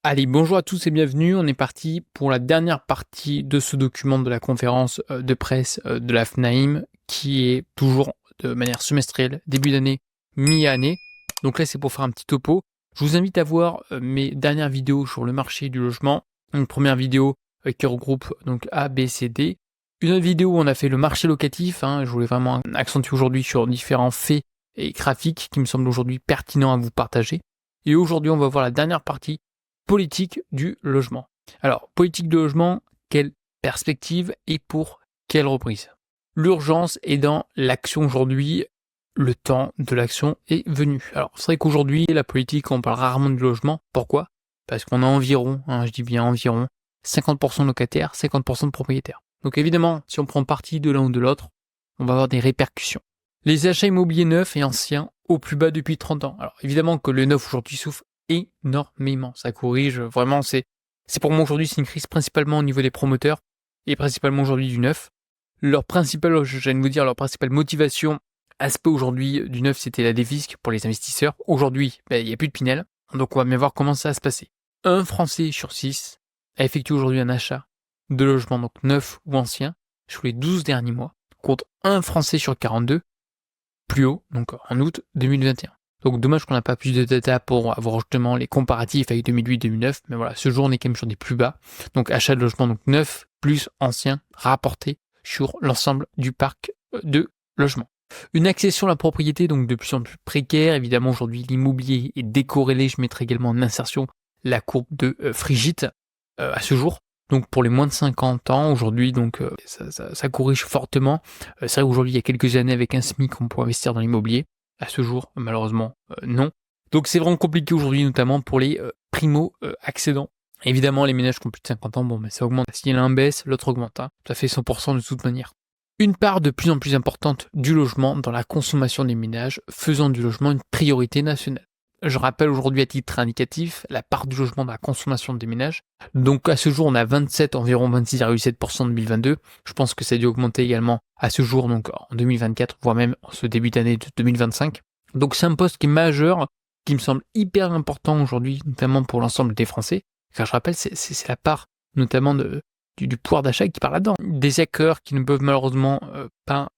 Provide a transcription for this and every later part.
Allez, bonjour à tous et bienvenue. On est parti pour la dernière partie de ce document de la conférence de presse de la FNAIM qui est toujours de manière semestrielle, début d'année, mi-année. Donc là, c'est pour faire un petit topo. Je vous invite à voir mes dernières vidéos sur le marché du logement. Une première vidéo qui regroupe donc A, B, C, D. Une autre vidéo où on a fait le marché locatif. Je voulais vraiment accentuer aujourd'hui sur différents faits et graphiques qui me semblent aujourd'hui pertinents à vous partager. Et aujourd'hui, on va voir la dernière partie politique du logement. Alors, politique du logement, quelle perspective et pour quelle reprise? L'urgence est dans l'action aujourd'hui, le temps de l'action est venu. Alors, c'est vrai qu'aujourd'hui, la politique, on parle rarement du logement. Pourquoi? Parce qu'on a environ, je dis bien environ, 50% de locataires, 50% de propriétaires. Donc évidemment, si on prend parti de l'un ou de l'autre, on va avoir des répercussions. Les achats immobiliers neufs et anciens au plus bas depuis 30 ans. Alors évidemment que le neuf aujourd'hui souffre énormément. Ça corrige, vraiment, c'est pour moi aujourd'hui, c'est une crise principalement au niveau des promoteurs et principalement aujourd'hui du neuf. Leur principale motivation, aspect aujourd'hui du neuf, c'était la défisque pour les investisseurs. Aujourd'hui, il n'y a plus de Pinel, donc on va bien voir comment ça va se passer. Un Français sur 6 a effectué aujourd'hui un achat de logement, donc neuf ou ancien, sur les 12 derniers mois, contre un Français sur 42, plus haut, donc en août 2021. Donc dommage qu'on n'a pas plus de data pour avoir justement les comparatifs avec 2008-2009, mais voilà, ce jour on est quand même sur des plus bas. Donc achat de logement donc neuf plus ancien rapporté sur l'ensemble du parc de logements. Une accession à la propriété donc de plus en plus précaire. Évidemment aujourd'hui l'immobilier est décorrélé. Je mettrai également en insertion la courbe de Frigite à ce jour. Donc pour les moins de 50 ans, aujourd'hui, donc ça corrige fortement. C'est vrai qu'aujourd'hui, il y a quelques années, avec un SMIC, on peut investir dans l'immobilier. À ce jour, malheureusement, non. Donc c'est vraiment compliqué aujourd'hui, notamment pour les primo-accédants. Évidemment, les ménages qui ont plus de 50 ans, ça augmente. S'il y en a un baisse, l'autre augmente. Ça fait 100% de toute manière. Une part de plus en plus importante du logement dans la consommation des ménages, faisant du logement une priorité nationale. Je rappelle aujourd'hui à titre indicatif la part du logement dans la consommation des ménages. Donc à ce jour, on a environ 26,7% en 2022. Je pense que ça a dû augmenter également à ce jour, donc en 2024, voire même en ce début d'année de 2025. Donc c'est un poste qui est majeur, qui me semble hyper important aujourd'hui, notamment pour l'ensemble des Français. Car je rappelle, c'est la part notamment du pouvoir d'achat qui parle là-dedans. Des acteurs qui ne peuvent malheureusement pas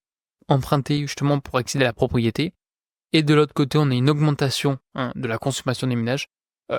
emprunter justement pour accéder à la propriété. Et de l'autre côté, on a une augmentation de la consommation des ménages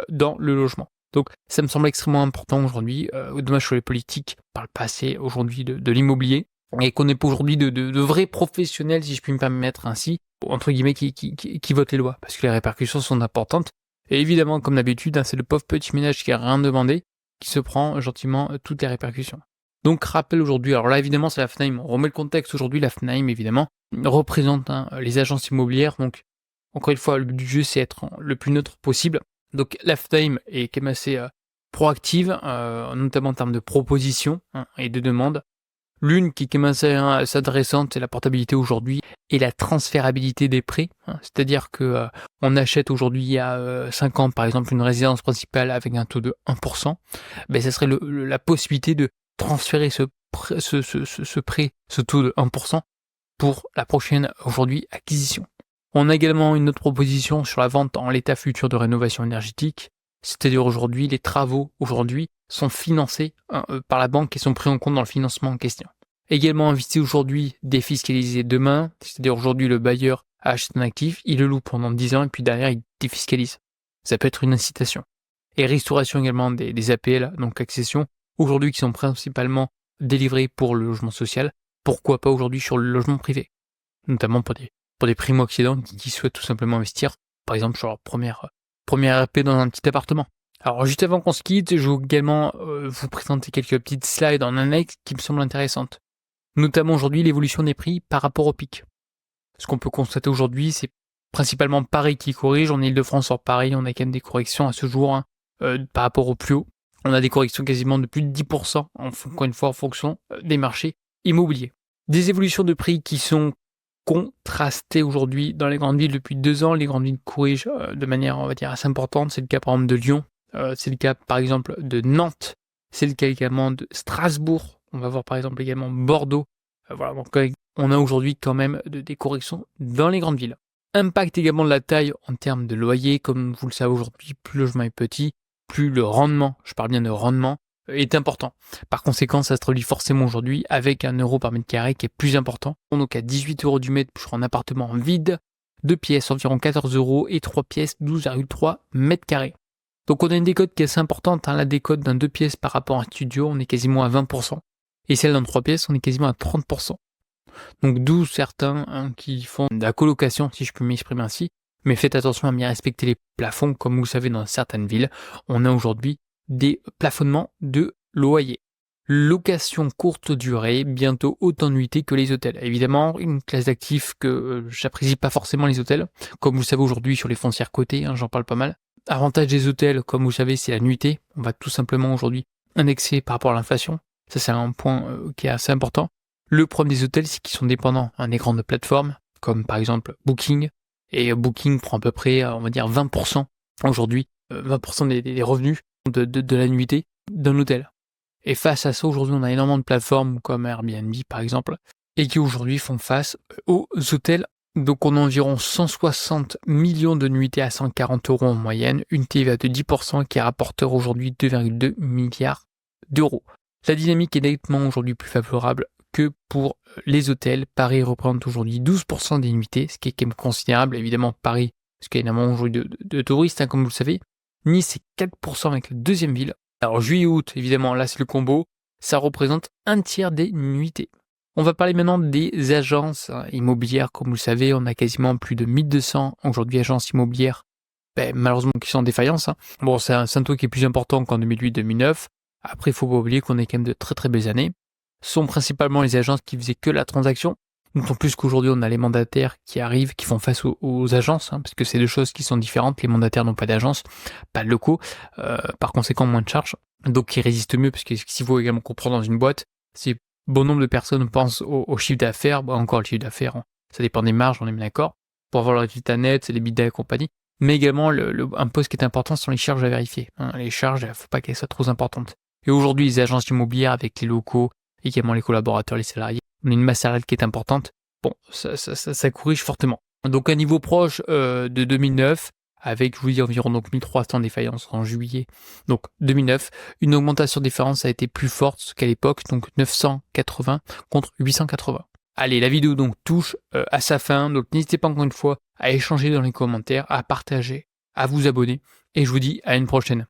dans le logement. Donc ça me semble extrêmement important aujourd'hui. Dommage sur les politiques par le passé aujourd'hui de l'immobilier et qu'on n'ait pas aujourd'hui de vrais professionnels, si je puis me permettre ainsi, entre guillemets, qui votent les lois, parce que les répercussions sont importantes. Et évidemment, comme d'habitude, c'est le pauvre petit ménage qui a rien demandé, qui se prend gentiment toutes les répercussions. Donc rappel aujourd'hui, alors là évidemment c'est la FNAIM, on remet le contexte aujourd'hui, la FNAIM évidemment représente les agences immobilières, donc encore une fois le but du jeu c'est être le plus neutre possible. Donc la FNAIM est quand même assez proactive, notamment en termes de propositions et de demandes. L'une qui est quand même assez adressante, c'est la portabilité aujourd'hui et la transférabilité des prêts. C'est-à-dire que on achète aujourd'hui il y a 5 ans par exemple une résidence principale avec un taux de 1%, ça serait la possibilité de transférer ce prêt, ce taux de 1% pour la prochaine aujourd'hui acquisition. On a également une autre proposition sur la vente en l'état futur de rénovation énergétique, c'est-à-dire aujourd'hui les travaux aujourd'hui sont financés par la banque et sont pris en compte dans le financement en question. Également investi aujourd'hui, défiscalisé demain, c'est-à-dire aujourd'hui le bailleur achète un actif, il le loue pendant 10 ans et puis derrière il défiscalise. Ça peut être une incitation. Et restauration également des APL, donc accession, aujourd'hui qui sont principalement délivrés pour le logement social, pourquoi pas aujourd'hui sur le logement privé, notamment pour des primo-accédants qui souhaitent tout simplement investir, par exemple sur leur première RP dans un petit appartement. Alors juste avant qu'on se quitte, je vais également vous présenter quelques petites slides en annexe qui me semblent intéressantes, notamment aujourd'hui l'évolution des prix par rapport au pic. Ce qu'on peut constater aujourd'hui, c'est principalement Paris qui corrige. En Ile-de-France, sur Paris, on a quand même des corrections à ce jour par rapport au plus haut. On a des corrections quasiment de plus de 10%, encore une fois en fonction des marchés immobiliers. Des évolutions de prix qui sont contrastées aujourd'hui dans les grandes villes depuis 2 ans. Les grandes villes corrigent de manière, on va dire, assez importante. C'est le cas par exemple de Lyon, c'est le cas par exemple de Nantes, c'est le cas également de Strasbourg. On va voir par exemple également Bordeaux. Voilà, donc on a aujourd'hui quand même des corrections dans les grandes villes. Impact également de la taille en termes de loyer, comme vous le savez aujourd'hui, plus le logement est petit, plus le rendement, je parle bien de rendement, est important. Par conséquent, ça se traduit forcément aujourd'hui avec 1 euro par mètre carré qui est plus important. Donc à 18 euros du mètre pour un appartement vide, 2 pièces environ 14 euros et 3 pièces 12,3 mètres carrés. Donc on a une décote qui est assez importante, la décote d'un 2 pièces par rapport à un studio, on est quasiment à 20%. Et celle d'un 3 pièces, on est quasiment à 30%. Donc d'où certains qui font de la colocation, si je peux m'exprimer ainsi, mais faites attention à bien respecter les plafonds, comme vous le savez dans certaines villes, on a aujourd'hui des plafonnements de loyer. Location courte durée, bientôt autant de nuitées que les hôtels. Évidemment, une classe d'actifs que j'apprécie pas forcément les hôtels, comme vous le savez aujourd'hui sur les foncières cotées, j'en parle pas mal. Avantage des hôtels, comme vous le savez, c'est la nuitée. On va tout simplement aujourd'hui indexer par rapport à l'inflation. Ça, c'est un point qui est assez important. Le problème des hôtels, c'est qu'ils sont dépendants des grandes plateformes, comme par exemple Booking. Et Booking prend à peu près, on va dire, 20% aujourd'hui, 20% des revenus de la nuitée d'un hôtel. Et face à ça, aujourd'hui, on a énormément de plateformes comme Airbnb, par exemple, et qui aujourd'hui font face aux hôtels. Donc on a environ 160 millions de nuitées à 140 euros en moyenne, une TVA de 10% qui rapporteur aujourd'hui 2,2 milliards d'euros. La dynamique est nettement aujourd'hui plus favorable que pour les hôtels. Paris représente aujourd'hui 12% des nuitées, ce qui est quand même considérable. Évidemment, Paris, parce qu'il y a énormément aujourd'hui de touristes, comme vous le savez. Nice, c'est 4% avec la deuxième ville. Alors juillet-août, évidemment, là c'est le combo, ça représente un tiers des nuitées. On va parler maintenant des agences immobilières, comme vous le savez, on a quasiment plus de 1200 aujourd'hui agences immobilières, malheureusement qui sont en défaillance. Bon, c'est un taux qui est plus important qu'en 2008-2009. Après, il faut pas oublier qu'on est quand même de très très belles années. Ce sont principalement les agences qui faisaient que la transaction. D'autant plus qu'aujourd'hui, on a les mandataires qui arrivent, qui font face aux agences, parce que c'est deux choses qui sont différentes. Les mandataires n'ont pas d'agence, pas de locaux, par conséquent, moins de charges. Donc, ils résistent mieux, parce que ce qu'il faut également comprendre dans une boîte, c'est bon nombre de personnes pensent au chiffre d'affaires. Bon, encore le chiffre d'affaires, ça dépend des marges, on est bien d'accord. Pour avoir le résultat net, c'est les bidas et compagnie. Mais également, un poste qui est important sont les charges à vérifier. Les charges, il ne faut pas qu'elles soient trop importantes. Et aujourd'hui, les agences immobilières avec les locaux, également les collaborateurs, les salariés, on a une masse salariale qui est importante. Bon, ça corrige fortement. Donc, à niveau proche de 2009, avec, je vous dis, environ donc 1300 défaillances en juillet. Donc, 2009, une augmentation des défaillances a été plus forte qu'à l'époque, donc 980 contre 880. Allez, la vidéo donc touche à sa fin, donc n'hésitez pas encore une fois à échanger dans les commentaires, à partager, à vous abonner, et je vous dis à une prochaine.